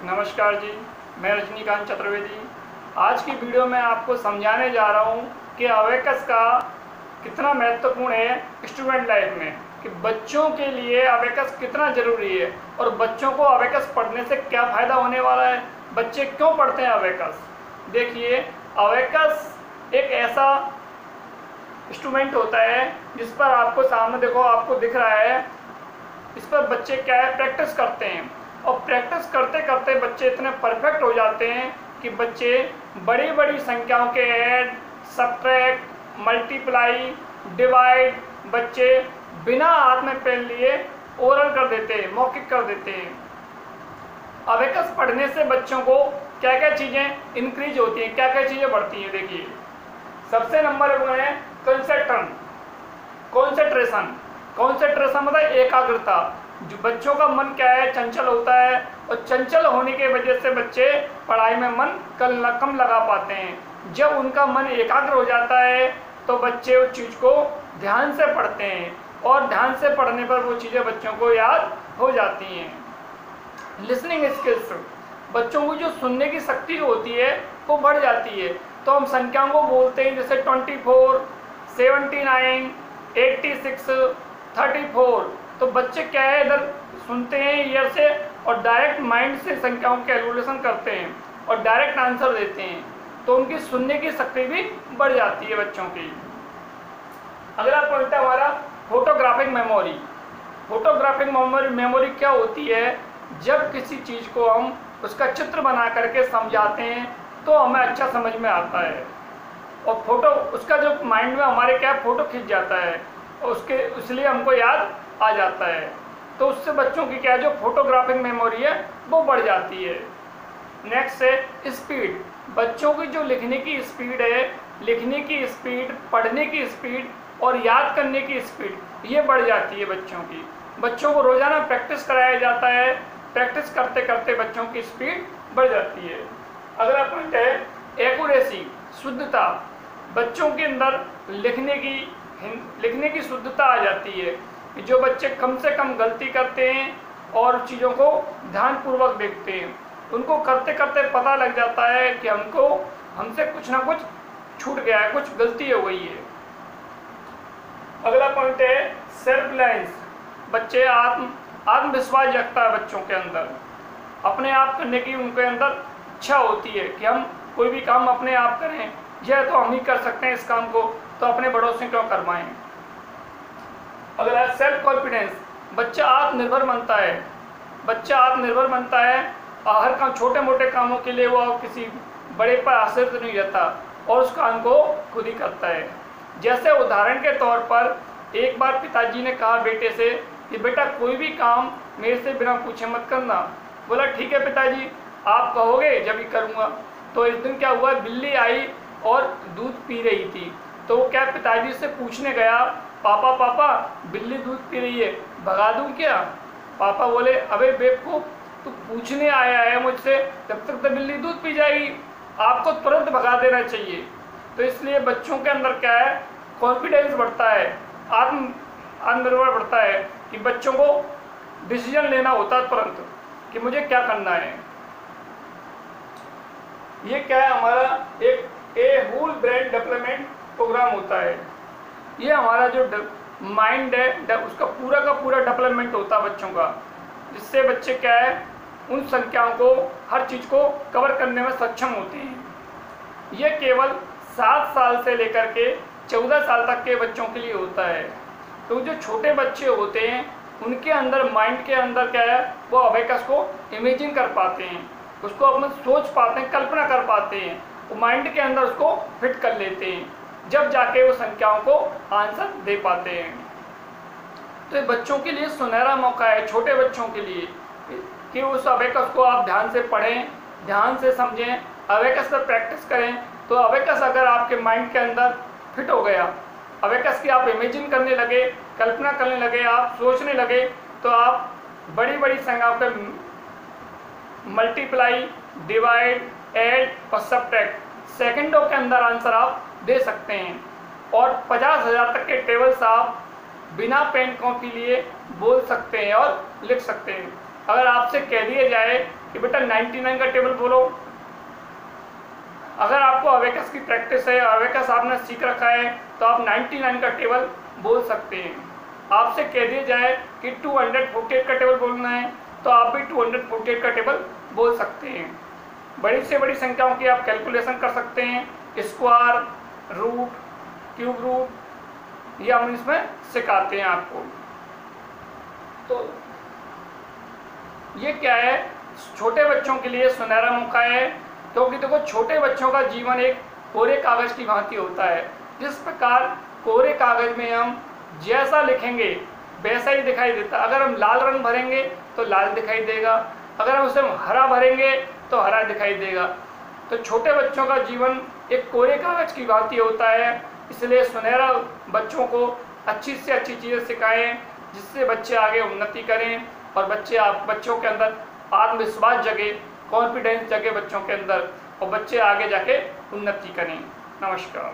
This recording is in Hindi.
नमस्कार जी, मैं रजनीकांत चतुर्वेदी। आज की वीडियो में आपको समझाने जा रहा हूँ कि अबेकस का कितना महत्वपूर्ण है स्टूडेंट लाइफ में, कि बच्चों के लिए अबेकस कितना ज़रूरी है और बच्चों को अबेकस पढ़ने से क्या फ़ायदा होने वाला है, बच्चे क्यों पढ़ते हैं अबेकस। देखिए, अबेकस एक ऐसा इंस्ट्रूमेंट होता है जिस पर आपको सामने देखो, आपको दिख रहा है, इस पर बच्चे क्या है प्रैक्टिस करते हैं और प्रैक्टिस करते करते बच्चे इतने परफेक्ट हो जाते हैं कि बच्चे बड़ी बड़ी संख्याओं के ऐड, सब्ट्रैक्ट, मल्टीप्लाई, डिवाइड बच्चे बिना हाथ में पेन लिए ओरल कर देते हैं, मौखिक कर देते हैं। अबेकस पढ़ने से बच्चों को क्या क्या चीज़ें इंक्रीज होती हैं, क्या क्या चीज़ें बढ़ती हैं। देखिए, सबसे नंबर वन है कॉन्सेंट्रेशन मतलब एकाग्रता। जो बच्चों का मन क्या है, चंचल होता है और चंचल होने की वजह से बच्चे पढ़ाई में मन कम लगा पाते हैं। जब उनका मन एकाग्र हो जाता है तो बच्चे उस चीज़ को ध्यान से पढ़ते हैं और ध्यान से पढ़ने पर वो चीज़ें बच्चों को याद हो जाती हैं। लिसनिंग स्किल्स, बच्चों को जो सुनने की शक्ति होती है वो बढ़ जाती है। तो हम संख्याओं को बोलते हैं, जैसे 24, 79, 86, 34। तो बच्चे क्या है, इधर सुनते हैं ईयर से और डायरेक्ट माइंड से संख्याओं के कैलकुलेशन करते हैं और डायरेक्ट आंसर देते हैं, तो उनकी सुनने की शक्ति भी बढ़ जाती है बच्चों की। अगला पॉइंट है हमारा फोटोग्राफिक मेमोरी। फोटोग्राफिक मेमोरी क्या होती है, जब किसी चीज़ को हम उसका चित्र बना करके समझाते हैं तो हमें अच्छा समझ में आता है और फोटो उसका जो माइंड में हमारे क्या फोटो खिंच जाता है और उसके इसलिए हमको याद आ जाता है। तो उससे बच्चों की क्या जो फोटोग्राफिक मेमोरी है वो बढ़ जाती है। नेक्स्ट है स्पीड। बच्चों की जो लिखने की स्पीड है, लिखने की स्पीड, पढ़ने की स्पीड और याद करने की स्पीड, ये बढ़ जाती है बच्चों की। बच्चों को रोज़ाना प्रैक्टिस कराया जाता है, प्रैक्टिस करते करते बच्चों की स्पीड बढ़ जाती है। अगला पॉइंट है एक्यूरेसी, शुद्धता। बच्चों के अंदर लिखने की शुद्धता आ जाती है। जो बच्चे कम से कम गलती करते हैं और चीज़ों को ध्यानपूर्वक देखते हैं, उनको करते करते पता लग जाता है कि हमसे कुछ ना कुछ छूट गया है, कुछ गलती हो गई है। अगला पॉइंट है सेल्फ रिलायंस। बच्चे आत्मविश्वास जगता है बच्चों के अंदर, अपने आप करने की उनके अंदर इच्छा होती है कि हम कोई भी काम अपने आप करें, यह तो हम ही कर सकते हैं इस काम को, तो अपने बड़ों से क्यों करवाएं। अगला सेल्फ कॉन्फिडेंस। बच्चा आत्मनिर्भर बनता है, हर काम, छोटे मोटे कामों के लिए वो किसी बड़े पर आश्रित नहीं रहता और उस काम को खुद ही करता है। जैसे उदाहरण के तौर पर एक बार पिताजी ने कहा बेटे से कि बेटा कोई भी काम मेरे से बिना पूछे मत करना। बोला ठीक है पिताजी, आप कहोगे जब ही करूँगा। तो इस दिन क्या हुआ, बिल्ली आई और दूध पी रही थी, तो वो क्या पिताजी से पूछने गया, पापा बिल्ली दूध पी रही है, भगा दूँ क्या। पापा बोले अबे बेवकूफ़, तू पूछने आया है मुझसे, जब तक तो बिल्ली दूध पी जाएगी, आपको तुरंत भगा देना चाहिए। तो इसलिए बच्चों के अंदर क्या है, कॉन्फिडेंस बढ़ता है, आत्मनिर्भर बढ़ता है कि बच्चों को डिसीजन लेना होता है तुरंत कि मुझे क्या करना है। ये क्या है, हमारा एक होल ब्रेन डेवलपमेंट प्रोग्राम होता है। ये हमारा जो माइंड है उसका पूरा का पूरा डेवलपमेंट होता है बच्चों का, जिससे बच्चे क्या है उन संख्याओं को, हर चीज़ को कवर करने में सक्षम होते हैं। ये केवल 7 साल से लेकर के 14 साल तक के बच्चों के लिए होता है। तो जो छोटे बच्चे होते हैं उनके अंदर, माइंड के अंदर क्या है, वो अबेकस को इमेजिन कर पाते हैं, उसको अपना सोच पाते हैं, कल्पना कर पाते हैं, वो माइंड के अंदर उसको फिट कर लेते हैं, जब जाके वो संख्याओं को आंसर दे पाते हैं। तो ये बच्चों के लिए सुनहरा मौका है, छोटे बच्चों के लिए, कि उस अबेकस को आप ध्यान से पढ़ें, ध्यान से समझें, अबेकस पर प्रैक्टिस करें। तो अबेकस अगर आपके माइंड के अंदर फिट हो गया, अबेकस की आप इमेजिन करने लगे, कल्पना करने लगे, आप सोचने लगे, तो आप बड़ी बड़ी संख्याओं के मल्टीप्लाई, डिवाइड, ऐड और सब्ट्रैक्ट सेकंडों के अंदर आंसर आप दे सकते हैं और 50,000 तक के टेबल्स आप बिना पेन कॉपी लिए बोल सकते हैं और लिख सकते हैं। अगर आपसे कह दिया जाए कि बेटा 99 का टेबल बोलो। अगर आपको अवेकस की प्रैक्टिस है, अवेकस आपने सीख रखा है, तो आप 99 का टेबल बोल सकते हैं। आपसे कह दिया जाए कि 248 का टेबल बोलना है, तो आप भी 248 का टेबल बोल सकते हैं। बड़ी से बड़ी संख्याओं की आप कैलकुलेशन कर सकते हैं, स्क्वायर, रूट, क्यूब रूट, ये हम इसमें सिखाते हैं आपको। तो ये क्या है, छोटे बच्चों के लिए सुनहरा मौका है, क्योंकि देखो छोटे बच्चों का जीवन एक कोरे कागज की भांति होता है। जिस प्रकार कोरे कागज में हम जैसा लिखेंगे वैसा ही दिखाई देता। अगर हम लाल रंग भरेंगे तो लाल दिखाई देगा, अगर हम उसे हरा भरेंगे तो हरा दिखाई देगा। तो छोटे बच्चों का जीवन एक कोरे कागज की भांति होता है, इसलिए सुनहरा बच्चों को अच्छी से अच्छी चीज़ें सिखाएं, जिससे बच्चे आगे उन्नति करें और बच्चों के अंदर आत्मविश्वास जगे, कॉन्फिडेंस जगे बच्चों के अंदर, और बच्चे आगे जाके उन्नति करें। नमस्कार।